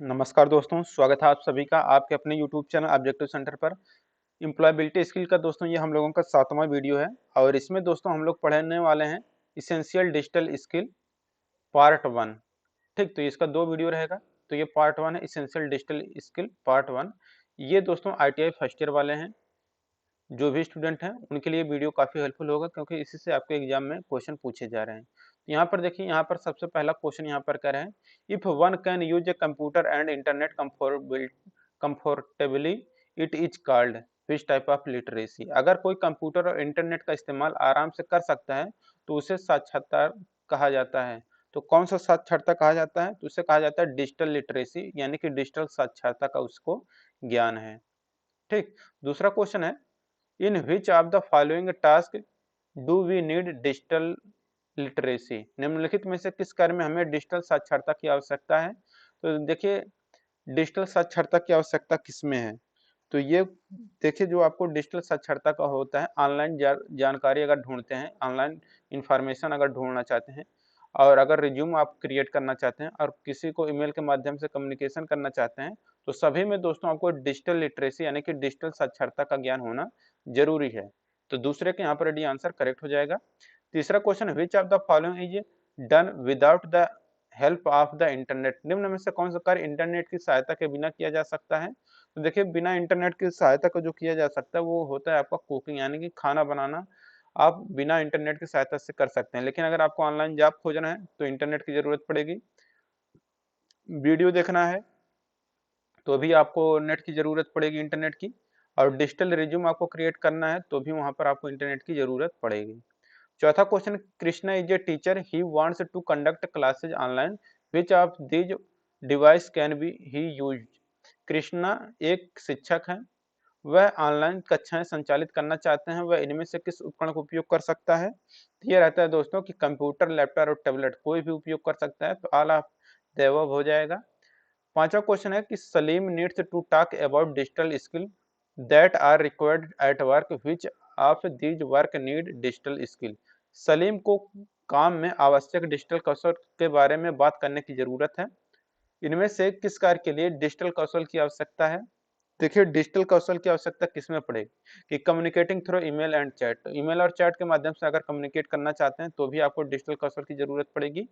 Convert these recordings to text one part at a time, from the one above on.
नमस्कार दोस्तों, स्वागत है आप सभी का आपके अपने यूट्यूब चैनल ऑब्जेक्टिव सेंटर पर। एम्प्लॉयबिलिटी स्किल का दोस्तों ये हम लोगों का 7वां वीडियो है और इसमें दोस्तों हम लोग पढ़ने वाले हैं इसेंशियल डिजिटल स्किल पार्ट 1। ठीक, तो इसका 2 वीडियो रहेगा। तो ये पार्ट 1 है, इसेंशियल डिजिटल स्किल पार्ट 1। ये दोस्तों आईटीआई फर्स्ट ईयर वाले हैं, जो भी स्टूडेंट हैं उनके लिए वीडियो काफ़ी हेल्पफुल होगा क्योंकि इसी से आपके एग्जाम में क्वेश्चन पूछे जा रहे हैं। तो यहाँ पर देखिए, यहाँ पर सबसे पहला क्वेश्चन यहाँ पर कह रहे हैं, if one can use a computer and internet comfortably it is called which type of literacy. अगर कोई कंप्यूटर और इंटरनेट का इस्तेमाल आराम से कर सकता है तो उसे साक्षरता कहा जाता है। तो कौन सा साक्षरता कहा जाता है? तो उसे कहा जाता है डिजिटल लिटरेसी, यानी कि डिजिटल साक्षरता का उसको ज्ञान है। ठीक, दूसरा क्वेश्चन है, in which of the following task do we need digital literacy. निम्नलिखित में से किस कार्य में हमें डिजिटल साक्षरता की आवश्यकता है? तो देखिए, डिजिटल साक्षरता की आवश्यकता किसमें है? तो ये देखिए, जो आपको डिजिटल साक्षरता का होता है, ऑनलाइन जानकारी अगर ढूंढते हैं, ऑनलाइन इंफॉर्मेशन अगर ढूंढना चाहते हैं और अगर रिज्यूम आप क्रिएट करना चाहते हैं और किसी को ईमेल के माध्यम से कम्युनिकेशन करना चाहते हैं, तो सभी में दोस्तों आपको डिजिटल लिटरेसी यानी कि डिजिटल साक्षरता का ज्ञान होना जरूरी है। तो दूसरे के यहाँ पर डी आंसर करेक्ट हो जाएगा। तीसरा question, which of the following is done without the help of the internet. निम्न में से कौन सा कार्य इंटरनेट की सहायता के बिना किया जा सकता है? तो देखिए, बिना इंटरनेट की सहायता को जो किया जा सकता है वो होता है आपका कुकिंग, यानी कि खाना बनाना। आप बिना इंटरनेट की सहायता से कर सकते हैं, लेकिन अगर आपको ऑनलाइन जॉब खोजना है तो इंटरनेट की जरूरत पड़ेगी। वीडियो देखना है तो भी आपको नेट की जरूरत पड़ेगी, इंटरनेट की। और डिजिटल रिज्यूम आपको क्रिएट करना है तो भी वहां पर आपको इंटरनेट की जरूरत पड़ेगी। चौथा question, Krishna is a teacher, he wants to conduct classes online, which of these device can be he used. Krishna एक शिक्षक है, वह ऑनलाइन कक्षाएं संचालित करना चाहते हैं, वह इनमें से किस उपकरण का उपयोग कर सकता है? तो ये रहता है दोस्तों कि कंप्यूटर, लैपटॉप और टैबलेट कोई भी उपयोग कर सकता है, तो ऑल ऑफ द अबव हो जाएगा। पांचवा क्वेश्चन है कि Salim needs to talk about digital skill that are required at work, which of these work need digital skill. Salim को काम में आवश्यक डिजिटल कौशल के बारे में बात करने की जरूरत है, इनमें से किस कार्य के लिए डिजिटल कौशल की आवश्यकता है? देखिए, डिजिटल कौशल की आवश्यकता किसमें पड़ेगी कि communicating through email and chat. तो ईमेल और चैट के माध्यम से अगर कम्युनिकेट करना चाहते हैं तो भी आपको डिजिटल कौशल की जरूरत पड़ेगी।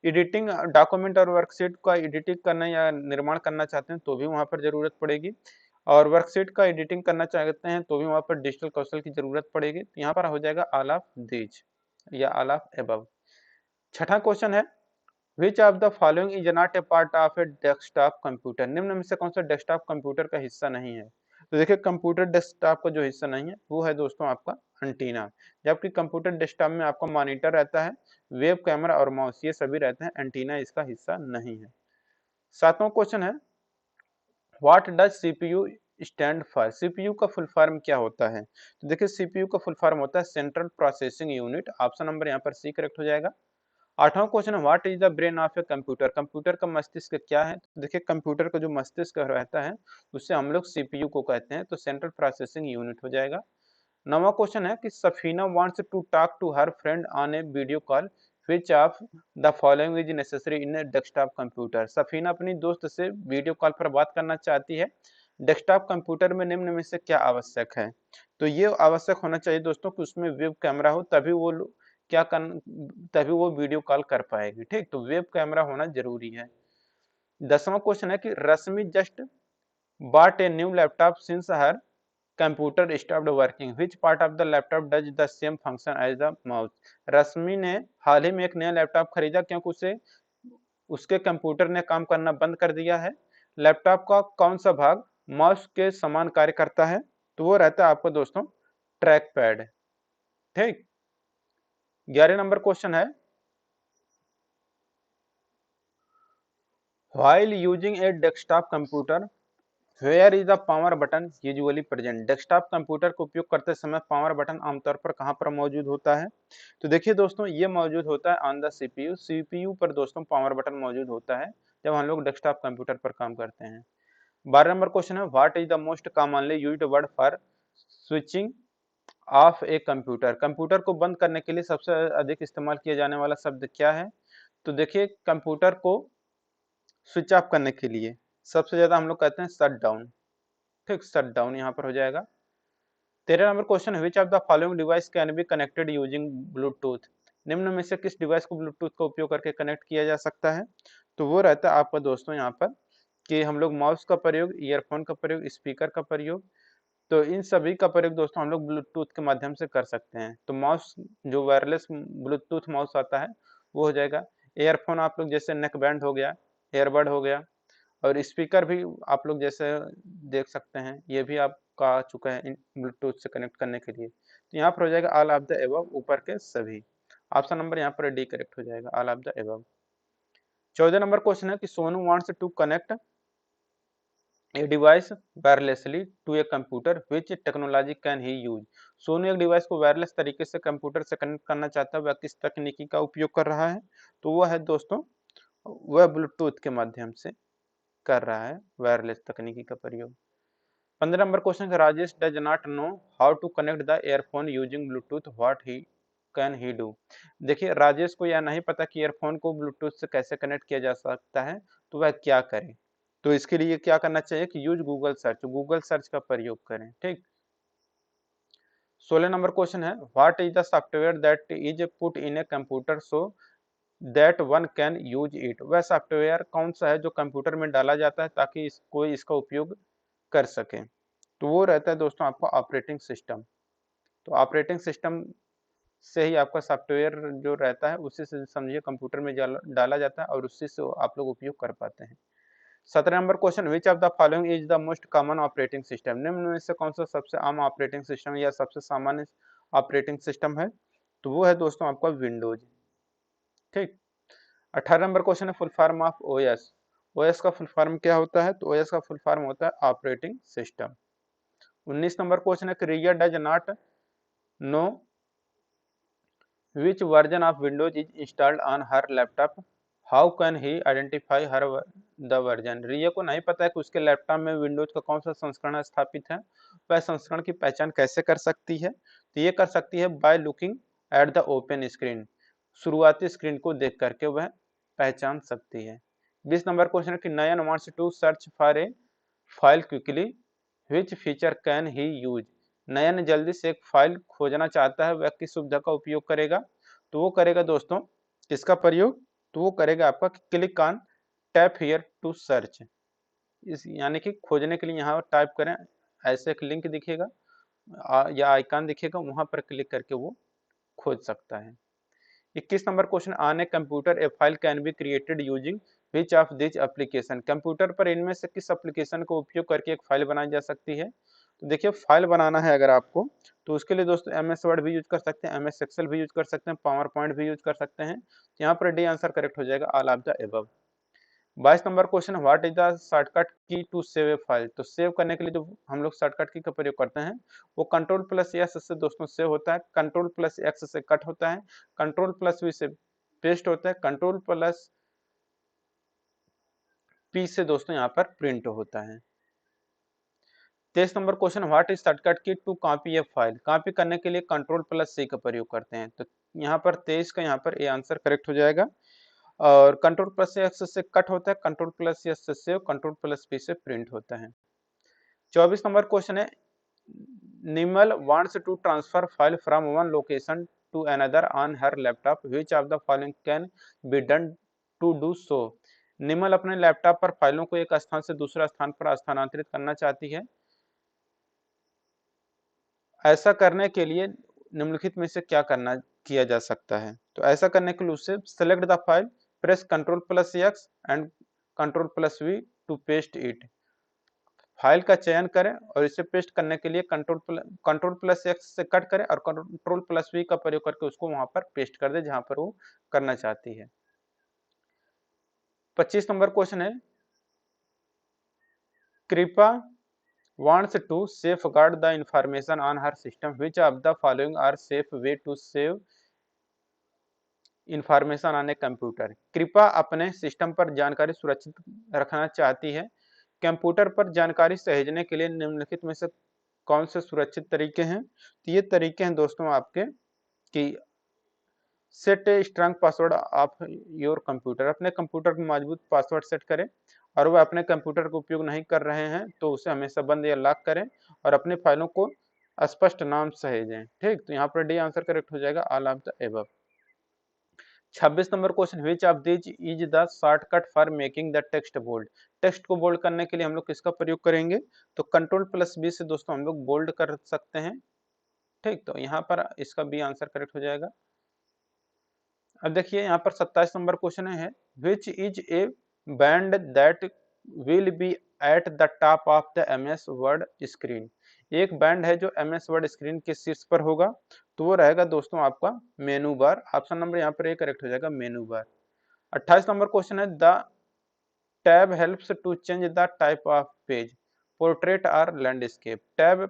एडिटिंग डॉक्यूमेंट और वर्कशीट का एडिटिंग करना या निर्माण करना चाहते हैं तो भी वहां पर जरूरत पड़ेगी। और वर्कशीट का एडिटिंग करना चाहते हैं तो भी वहां पर डिजिटल कौशल की जरूरत पड़ेगी। तो यहाँ पर हो जाएगा ऑल ऑफ दीज या ऑल ऑफ अबव। छठा क्वेश्चन है, which of the following is not a part of A desktop computer. निम्न में से कौन सा डेस्कटॉप कंप्यूटर का हिस्सा नहीं है? तो देखिए, कंप्यूटर डेस्कटॉप का जो हिस्सा नहीं है वो है दोस्तों आपका एंटीना। जबकि कंप्यूटर डेस्कटॉप में आपका मॉनिटर रहता है, वेब कैमरा और माउस ये सभी रहते हैं, एंटीना इसका हिस्सा नहीं है। सातवां क्वेश्चन है, what does CPU stand for. CPU का फुल फॉर्म क्या होता है? तो देखिए, सीपीयू का फुल फॉर्म होता है central processing unit. Option number यहाँ पर सी करेक्ट हो जाएगा। आठवां क्वेश्चन है, what is the brain of a computer. Computer का मस्तिष्क क्या है? तो देखिए, कंप्यूटर का जो मस्तिष्क रहता है उससे हम लोग सीपीयू को कहते हैं, तो सेंट्रल प्रोसेसिंग यूनिट हो जाएगा। नवा क्वेश्चन है कि Safina wants to talk to her friend on a video call, which of the following is necessary in a desktop computer. Safina अपनी दोस्त से वीडियो कॉल पर बात करना चाहती है, डेस्कटॉप कंप्यूटर में निम्न में से क्या आवश्यक है? तो ये आवश्यक होना चाहिए दोस्तों कि उसमें वेब कैमरा हो, तभी वो क्या कर तभी वो वीडियो कॉल कर पाएगी। ठीक, तो वेब कैमरा होना जरूरी है। 10वां क्वेश्चन है कि रश्मि just bought a new laptop since her computer stopped working, which part of the laptop does the same function as the mouse। रश्मि ने हाल ही में एक नया लैपटॉप खरीदा क्योंकि उसे उसके कंप्यूटर ने काम करना बंद कर दिया है। लैपटॉप का कौन सा भाग माउस के समान कार्य करता है? तो वो रहता है आपको दोस्तों ट्रैक पैड। ठीक, 11 नंबर क्वेश्चन है, while using a desktop computer where is the power button usually present. Desktop computer का उपयोग करते समय पावर बटन आमतौर पर कहां पर मौजूद होता है? तो देखिए दोस्तों, ये मौजूद होता है ऑन द सीपीयू। सीपीयू पर दोस्तों पावर बटन मौजूद होता है जब हम लोग डेस्कटॉप कंप्यूटर पर काम करते हैं। 12 नंबर क्वेश्चन है, what is the most commonly used word for switching off a computer. Computer को बंद करने के लिए सबसे अधिक इस्तेमाल किया जाने वाला शब्द क्या है? तो देखिए, कंप्यूटर को स्विच ऑफ करने के लिए सबसे ज्यादा हम लोग कहते हैं शट डाउन। ठीक, शट डाउन यहाँ पर हो जाएगा। 13 नंबर क्वेश्चन है, which of the following device can be connected using Bluetooth. निम्न में से किस डिवाइस को ब्लूटूथ का उपयोग करके कनेक्ट किया जा सकता है? तो वो रहता है आपका दोस्तों यहाँ पर कि हम लोग माउस का प्रयोग, ईयरफोन का प्रयोग, स्पीकर का प्रयोग, तो इन सभी का प्रयोग दोस्तों हम लोग ब्लूटूथ के माध्यम से कर सकते हैं। तो माउस जो वायरलेस ब्लूटूथ माउस आता है वो हो जाएगा। ईयरफोन आप लोग जैसे नेक बैंड हो गया, एयरबड हो गया, और स्पीकर भी आप लोग जैसे देख सकते हैं, ये भी आपका आ चुका है ब्लूटूथ से कनेक्ट करने के लिए। तो यहाँ पर हो जाएगा ऑल ऑफ द एबव, ऊपर के सभी। ऑप्शन नंबर यहाँ पर डी करेक्ट हो जाएगा, all of the above. 14 number question है कि Sonu wants to connect a device wirelessly to a computer, which technology can he use. Sonu एक डिवाइस को वायरलेस तरीके से कंप्यूटर से कनेक्ट करना चाहता है, वह किस तकनीकी का उपयोग कर रहा है? तो वह है दोस्तों, वह ब्लूटूथ के माध्यम से कर रहा है वायरलेस तकनीकी का प्रयोग। 15 number question, Rajesh does not know how to connect the earphone using Bluetooth, what he can he do. देखिए, राजेश को यह नहीं पता कि ईयरफोन को ब्लूटूथ से कैसे कनेक्ट किया जा सकता है, तो वह क्या करे? तो इसके लिए क्या करना चाहिए कि यूज गूगल सर्च का प्रयोग करें। ठीक। 16 नंबर क्वेश्चन है, what is the software that is put in a computer so that one can use it. वह सॉफ्टवेयर कौन सा है जो कंप्यूटर में डाला जाता है ताकि कोई इसका उपयोग कर सके? तो वो रहता है दोस्तों आपका ऑपरेटिंग सिस्टम। तो ऑपरेटिंग सिस्टम से ही आपका सॉफ्टवेयर जो रहता है उसी से समझिए कंप्यूटर में डाला जाता है और उसी से आप लोग उपयोग कर पाते हैं। 17 number question, which of the following is the most common operating system. निम्न में से कौन सा सबसे आम ऑपरेटिंग सिस्टम या सबसे सामान्य ऑपरेटिंग सिस्टम है? तो वो है दोस्तों आपका विंडोज। ठीक। 18 नंबर क्वेश्चन है, full form of OS. OS का फुल फॉर्म क्या होता है? तो ओएस का फुल फॉर्म होता है ऑपरेटिंग सिस्टम। 19 नंबर क्वेश्चन है, Riya does not know which version of Windows is installed on her laptop, how can he identify her the version। रिया को नहीं पता है कि उसके लैपटॉप में विंडोज का कौन सा संस्करण स्थापित है, वह संस्करण की पहचान कैसे कर सकती है? तो ये कर सकती है by looking at the open screen, शुरुआती स्क्रीन को देख करके वह पहचान सकती है। 20 नंबर क्वेश्चन है कि Nayan wants to search for a file quickly, which feature can he use. Nayan जल्दी से एक फाइल खोजना चाहता है, वह किस सुविधा का उपयोग करेगा? तो वो करेगा दोस्तों किसका प्रयोग? तो वो करेगा आपका click on tap here to search. इस यानी कि खोजने के लिए यहाँ टाइप करें, ऐसे एक लिंक दिखेगा या आइकन दिखेगा, वहां पर क्लिक करके वो खोज सकता है। 21 number question, on a computer A file can be created using which of this application. Computer पर इनमें से किस एप्लीकेशन को उपयोग करके एक फाइल बनाई जा सकती है? तो देखिए, फाइल बनाना है अगर आपको, तो उसके लिए दोस्तों MS वर्ड भी यूज कर सकते हैं, MS एक्सेल भी यूज कर सकते हैं, पावर पॉइंट भी यूज कर सकते हैं। तो यहाँ पर डी आंसर करेक्ट हो जाएगा, all of the above. 22 number question, what is the shortcut key to save A file. तो सेव करने के लिए जो हम लोग शॉर्टकट की का प्रयोग करते हैं वो कंट्रोल+S से दोस्तों सेव होता है, कंट्रोल+X से कट होता है, कंट्रोल+V से पेस्ट होता है, कंट्रोल+P से दोस्तों यहाँ पर प्रिंट होता है। 23 number question, what is shortcut key to copy a file. Copy करने के लिए कंट्रोल+C का प्रयोग करते हैं। तो यहाँ पर 23 का यहाँ पर ए आंसर करेक्ट हो जाएगा। और कंट्रोल+X से कट होता है, कंट्रोल+S से सेव, कंट्रोल+P से प्रिंट होता है। 24 नंबर क्वेश्चन है, Nimal wants to transfer file from one location to another on her laptop, which of the following can be done to do so. Nimal अपने लैपटॉप पर फाइलों को एक स्थान से दूसरा स्थान पर स्थानांतरित करना चाहती है। ऐसा करने के लिए निम्नलिखित में से क्या किया जा सकता है? तो ऐसा करने के लिए उसे select the file, press control and control to paste it. File का चयन करें और इसे पेस्ट करने के लिए कंट्रोल+X से कट करें और कंट्रोल+V का प्रयोग करके उसको वहां पर पेस्ट कर दे जहां पर वो करना चाहती है। 25 नंबर क्वेश्चन है, कृपा wants to safeguard the information on her system, which of the following are safe way to save information on a computer। कृपा अपने सिस्टम पर जानकारी सुरक्षित रखना चाहती है, कंप्यूटर पर जानकारी सहेजने के लिए निम्नलिखित में से कौन से सुरक्षित तरीके हैं? तो ये तरीके हैं दोस्तों आपके कि set a strong password of your computer, अपने कंप्यूटर में मजबूत पासवर्ड सेट करें और वह अपने कंप्यूटर का उपयोग नहीं कर रहे हैं तो उसे हमेशा बंद या लॉक करें और अपनी फाइलों को स्पष्ट नाम सहेजें। ठीक, तो यहाँ पर डी आंसर करेक्ट हो जाएगा, all of the above. 26 number question, which of this is the shortcut for making the text bold. Text को बोल्ड करने के लिए हम लोग किसका प्रयोग करेंगे, तो कंट्रोल प्लस बी से दोस्तों हम लोग बोल्ड कर सकते हैं। ठीक, तो यहाँ पर इसका बी आंसर करेक्ट हो जाएगा। अब देखिए यहाँ पर 27 नंबर क्वेश्चन है, which is A band that will be at the top of the MS word screen. एक बैंड है जो MS वर्ड स्क्रीन के शीर्ष पर होगा, तो वो रहेगा दोस्तों आपका मेनू बार। ऑप्शन नंबर यहाँ पर ए करेक्ट हो जाएगा, मेनू बार। 28 नंबर क्वेश्चन है, the tab helps to change the type of page, portrait और लैंडस्केप। टैब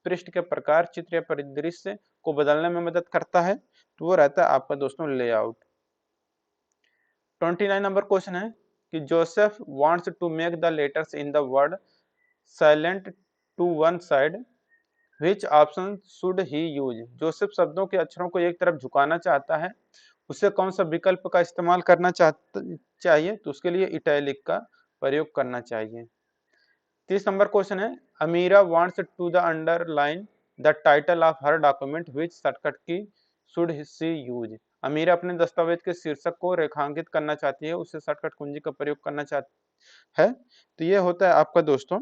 पृष्ठ के प्रकार, चित्र या परिदृश्य को बदलने में मदद करता है, तो वो रहता है आपका दोस्तों लेआउट। 29 नंबर क्वेश्चन है कि Joseph wants to make the letters in the word silent to one side, which option should he use. Joseph शब्दों के अक्षरों को एक तरफ झुकाना चाहता है, उसे कौन सा विकल्प का इस्तेमाल करना चाहिए, तो उसके लिए इटैलिक का प्रयोग करना चाहिए। 30 नंबर क्वेश्चन है, Amira wants to the underline the title of her document, which shortcut key should she use. Amira अपने दस्तावेज के शीर्षक को रेखांकित करना चाहती है, उसे शॉर्टकट कुंजी का प्रयोग करना चाहती है, तो ये होता है आपका दोस्तों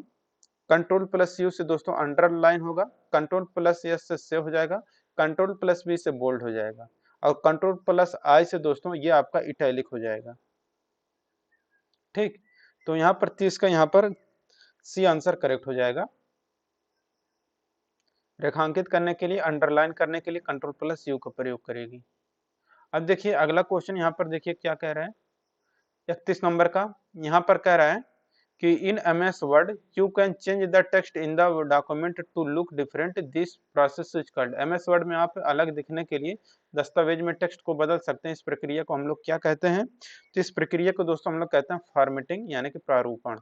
कंट्रोल प्लस यू से दोस्तों अंडरलाइन होगा, कंट्रोल प्लस एस से सेव हो जाएगा, कंट्रोल प्लस बी से बोल्ड हो जाएगा, और कंट्रोल प्लस आई से दोस्तों ये आपका इटैलिक हो जाएगा। ठीक, तो यहाँ पर 30 का यहाँ पर सी आंसर करेक्ट हो जाएगा। रेखांकित करने के लिए, अंडरलाइन करने के लिए कंट्रोल प्लस यू का प्रयोग करेगी। अब देखिए अगला क्वेश्चन यहाँ पर देखिए क्या कह रहा है, 31 नंबर का। यहाँ पर कह रहा है कि in MS word you can change the text in the document to look different, this process is called. MS word में आप अलग दिखने के लिए दस्तावेज में टेक्स्ट को बदल सकते हैं, इस प्रक्रिया को हम लोग क्या कहते हैं, तो इस प्रक्रिया को दोस्तों हम लोग कहते हैं फॉर्मेटिंग यानी कि प्रारूपण।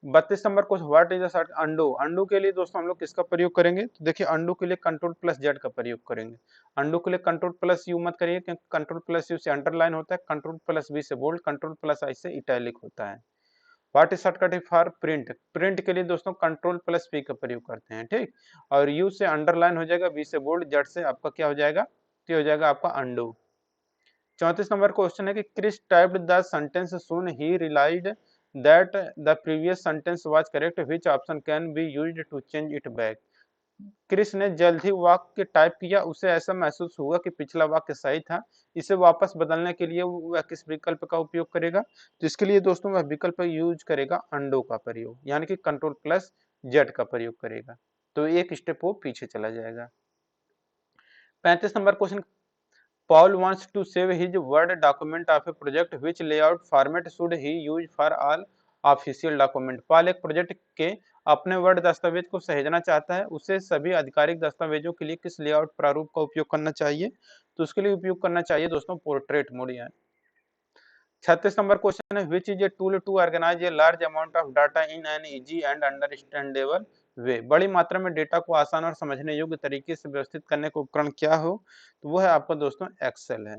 32 number question, what is the undo. Undo के लिए दोस्तों हम लोग किसका प्रयोग करेंगे, तो देखिए अंडू के लिए कंट्रोल प्लस जेड का प्रयोग करेंगे। अंडू के लिए कंट्रोल प्लस यू मत करिए, क्योंकि कंट्रोल प्लस यू से अंडरलाइन होता है, कंट्रोल प्लस बी से बोल्ड, कंट्रोल प्लस आई से इटैलिक होता है। What is shortcut for print. Print के लिए दोस्तों कंट्रोल प्लस पी का प्रयोग करते हैं। ठीक, और यू से अंडरलाइन हो जाएगा, बी से बोल्ड, जेड से आपका क्या हो जाएगा, तो हो जाएगा आपका अंडू। 34 नंबर क्वेश्चन है कि Chris typed the sentence soon he realised that the previous sentence was correct, which option can be used to change it back. Chris ने जल्द ही वाक्य टाइप किया, उसे ऐसा महसूस हुआ कि पिछला वाक्य सही था, इसे वापस बदलने के लिए वह किस विकल्प का उपयोग करेगा, तो इसके लिए दोस्तों वह विकल्प यूज करेगा अंडो का प्रयोग, यानी कि कंट्रोल प्लस जेड का प्रयोग करेगा, तो एक स्टेप वो पीछे चला जाएगा। 35 number question, Paul wants to save his Word document of a project, which layout format should he use for all official document। Paul एक प्रोजेक्ट के अपने वर्ड दस्तावेज को सहेजना चाहता है, उसे सभी आधिकारिक दस्तावेजों के लिए किस लेआउट प्रारूप का उपयोग करना चाहिए, तो उसके लिए उपयोग करना चाहिए दोस्तों पोर्ट्रेट मोड। 36 नंबर क्वेश्चन है, which is a tool to organize a large amount of data in an easy and understandable way. बड़ी मात्रा में डेटा को आसान और समझने योग्य तरीके से व्यवस्थित करने का उपकरण क्या हो, तो वो है आपका दोस्तों एक्सेल है।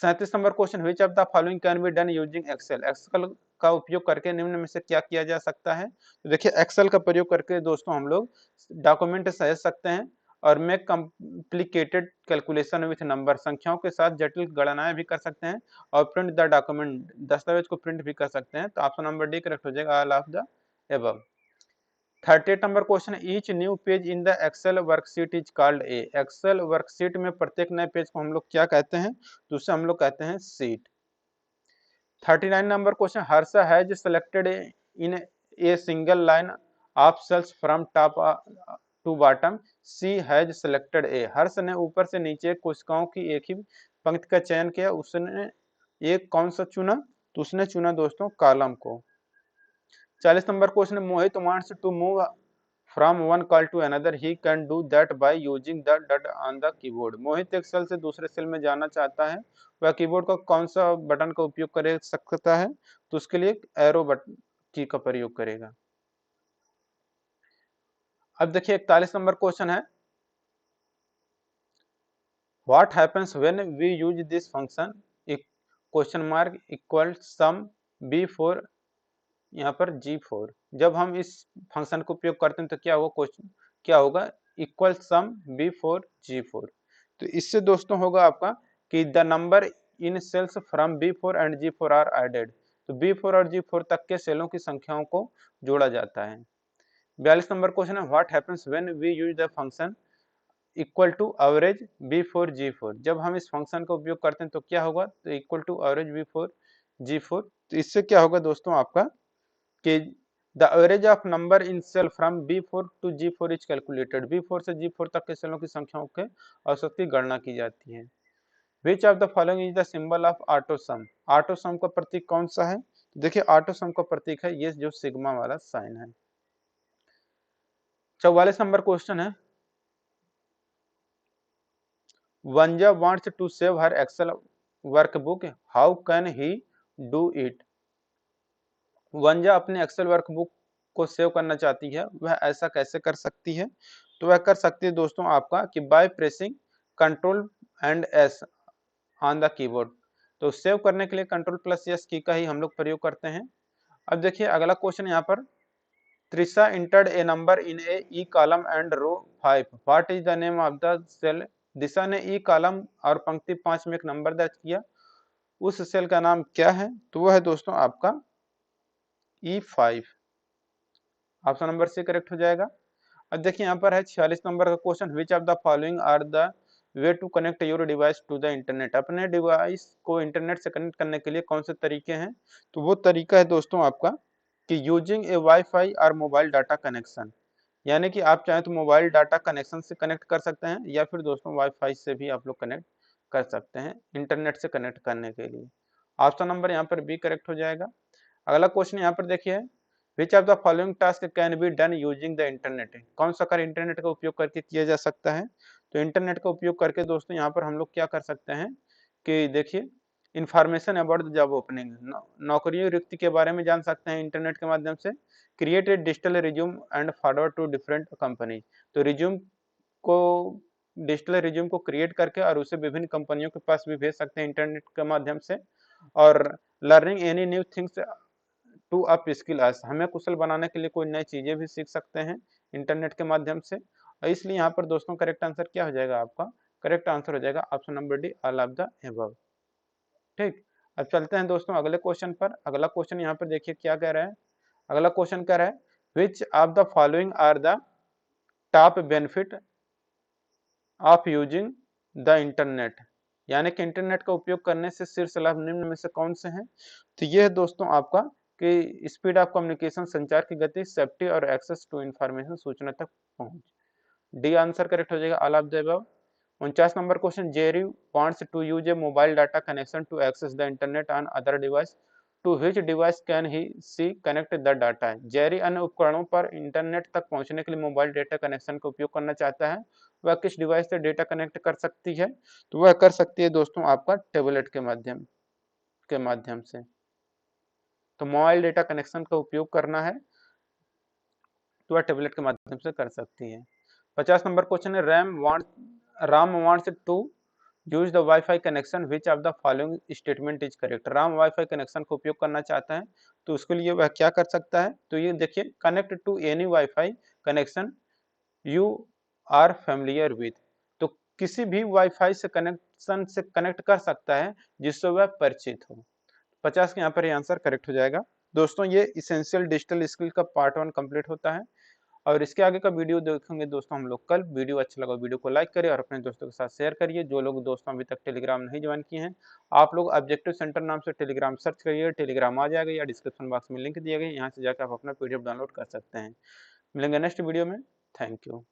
37 number question, which of the following can be done using Excel. Excel का उपयोग करके निम्न में से क्या किया जा सकता है, तो देखिए एक्सेल का प्रयोग करके दोस्तों हम लोग डॉक्यूमेंट सहेज सकते हैं और make complicated calculation with number, संख्याओं के साथ जटिल गणनाएं भी कर सकते हैं, और प्रिंट द डॉक्यूमेंट, दस्तावेज को प्रिंट भी कर सकते हैं, तो ऑप्शन नंबर डी करेक्ट हो जाएगा, all of the above. 38 number question, each new page in the Excel worksheet is called a. Excel worksheet में प्रत्येक नए पेज को हम लोग क्या कहते हैं, तो उसे हम लोग कहते हैं sheet. 39 number question, Harsha has selected in a single line of cells from top to bottom, she has selected A. Harsh ने ऊपर से नीचे कोशिकाओं की एक ही पंक्ति का चयन किया, उसने एक कौन सा चुना, तो उसने चुना दोस्तों कॉलम को। 40 number question, Mohit wants to move from one col to another, he can do that by using the dot on the keyboard. Mohit एक सेल से दूसरे सेल में जाना चाहता है, वह कीबोर्ड का कौन सा बटन का उपयोग कर सकता है, तो उसके लिए एरो बटन की का प्रयोग करेगा। अब देखिए 41 नंबर क्वेश्चन है, what happens when we use this function question mark equal sum B4 यहाँ पर G4। जब हम इस फंक्शन को उपयोग करते हैं तो क्या होगा, क्वेश्चन क्या होगा, इक्वल सम B4 G4। तो इससे दोस्तों होगा आपका कि the number in cells from B4 and G4 are added. तो B4 और G4 तक के सेलों की संख्याओं को जोड़ा जाता है। 42 नंबर क्वेश्चन है, what happens when we use the function equal to average B4 G4। जब हम इस फंक्शन का उपयोग करते हैं तो क्या होगा, तो equal to average B4 G4। तो इससे क्या होगा दोस्तों आपका कि the average of number in cell from B4 to G4 is calculated. B4 से G4 तक के सेलों की संख्याओं के औसत की गणना की जाती है। Which of the following is the symbol of auto some. Auto सम का प्रतीक कौन सा है, तो देखिए ऑटो सम का प्रतीक है ये जो सिग्मा वाला साइन है। 44 नंबर क्वेश्चन है, Vanja wants to save her Excel workbook, how can he do it. Vanja अपने एक्सेल वर्कबुक को सेव करना चाहती है, वह ऐसा कैसे कर सकती है, तो वह कर सकती है दोस्तों आपका कि by pressing control and S on the keyboard. तो सेव करने के लिए कंट्रोल प्लस एस की का ही हम लोग प्रयोग करते हैं। अब देखिए अगला क्वेश्चन यहाँ पर, Trisha entered a number in a E column and row 5. What is the name of the cell? दिशा ने E कॉलम और पंक्ति 5 में एक नंबर दर्ज किया, उस सेल का नाम क्या है, तो वह है दोस्तों आपका E5। Option number C correct हो जाएगा। अब देखिए यहाँ पर है 46 नंबर का question, which of the following are the way to connect your device to the internet. अपने डिवाइस को इंटरनेट से कनेक्ट करने के लिए कौन से तरीके हैं, तो वो तरीका है दोस्तों आपका कि यूजिंग ए वाईफाई और मोबाइल डाटा कनेक्शन। यानी कि आप चाहें तो मोबाइल डाटा कनेक्शन से कनेक्ट कर सकते हैं या फिर दोस्तों वाईफाई से भी आप लोग कनेक्ट कर सकते हैं इंटरनेट से कनेक्ट करने के लिए। ऑप्शन नंबर यहाँ पर बी करेक्ट हो जाएगा। अगला क्वेश्चन यहाँ पर देखिए, विच of the following task can be done using the internet. कौन सा कार्य इंटरनेट का उपयोग करके किया जा सकता है, तो इंटरनेट का उपयोग करके दोस्तों यहाँ पर हम लोग क्या कर सकते हैं कि देखिए information about the job opening, नौकरियों रिक्ति के बारे में जान सकते हैं इंटरनेट के माध्यम से। Create a digital resume and forward to different company. तो रिज्यूम को डिजिटल रिज्यूम को क्रिएट करके और उसे विभिन्न कंपनियों के पास भी भेज सकते हैं इंटरनेट के माध्यम से। और learning any new things to upskill us, हमें कुशल बनाने के लिए कोई नई चीजें भी सीख सकते हैं इंटरनेट के माध्यम से। और इसलिए यहाँ पर दोस्तों करेक्ट आंसर क्या हो जाएगा आपका, करेक्ट आंसर हो जाएगा option number D, all of the above. ठीक, अब चलते हैं दोस्तों अगले क्वेश्चन पर। अगला क्वेश्चन यहाँ पर देखिए क्या कह रहा है, अगला क्वेश्चन कह रहा है, which of the following are the top benefit of using the internet. यानी कि इंटरनेट का उपयोग करने से शीर्ष लाभ निम्न में से कौन से हैं, तो ये है दोस्तों आपका कि स्पीड ऑफ कम्युनिकेशन, संचार की गति, सेफ्टी और एक्सेस टू इंफॉर्मेशन, सूचना तक पहुंच। डी आंसर करेक्ट हो जाएगा, all of the above. 49 number question, Jerry wants to use a mobile data connection to access the internet on other device, to which device can he see connect the data. Jerry अन्य उपकरणों पर internet तक पहुंचने के लिए mobile data connection का उपयोग करना चाहता है, वह किस डिवाइस से डेटा कनेक्ट कर सकती है, तो वह कर सकती है दोस्तों आपका टेबलेट के माध्यम से। तो मोबाइल डेटा कनेक्शन का उपयोग करना है तो वह टेबलेट के माध्यम से कर सकती है। 50 नंबर क्वेश्चन है, Ram wants to use the wifi connection, which of the following statement is correct. Ram wifi connection का उपयोग करना चाहता है तो उसके लिए वह क्या कर सकता है, तो ये देखिए, connect to any wifi connection you are familiar with. तो किसी भी वाईफाई से कनेक्शन से कनेक्ट कर सकता है जिससे वह परिचित हो। 50 के यहाँ पर आंसर करेक्ट हो जाएगा। दोस्तों ये इसेंशियल डिजिटल स्किल का पार्ट 1 कंप्लीट होता है और इसके आगे का वीडियो देखेंगे दोस्तों हम लोग कल। वीडियो अच्छा लगा वीडियो को लाइक करिए और अपने दोस्तों के साथ शेयर करिए। जो लोग दोस्तों अभी तक टेलीग्राम नहीं ज्वाइन किए हैं, आप लोग ऑब्जेक्टिव सेंटर नाम से टेलीग्राम सर्च करिए, टेलीग्राम आ जाएगा या डिस्क्रिप्शन बॉक्स में लिंक दिया गया, यहाँ से जाकर आप अपना PDF डाउनलोड कर सकते हैं। मिलेंगे नेक्स्ट वीडियो में, थैंक यू।